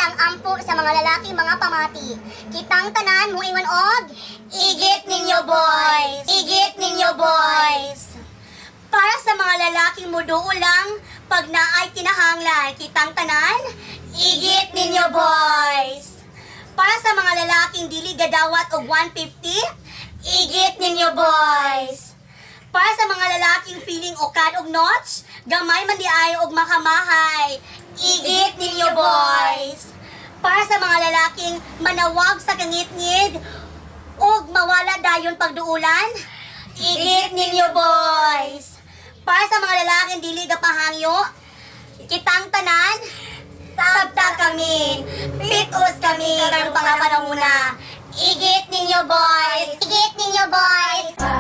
ang ampo sa mga lalaki mga pamati. Kitang tanan muingon og igit ninyo boys. Igit ninyo boys. Para sa mga lalaking muduo lang pag naay kinahanglan, kitang tanan igit ninyo boys. Para sa mga lalaking dili gadawat og 150, igit ninyo boys. Para sa mga lalaking feeling okad og notch, gamay man di ayo og makamahay, igit ninyo boys. Para sa mga lalaking manawag sa kangit-ngid ug mawala dayon pagduulan, igit ninyo boys. Para sa mga lalaking dili gapahangyo, kitang tanan, sabta kami, pitos kami, karong pangapanahuna. Igit ninyo boys. Igit ninyo boys.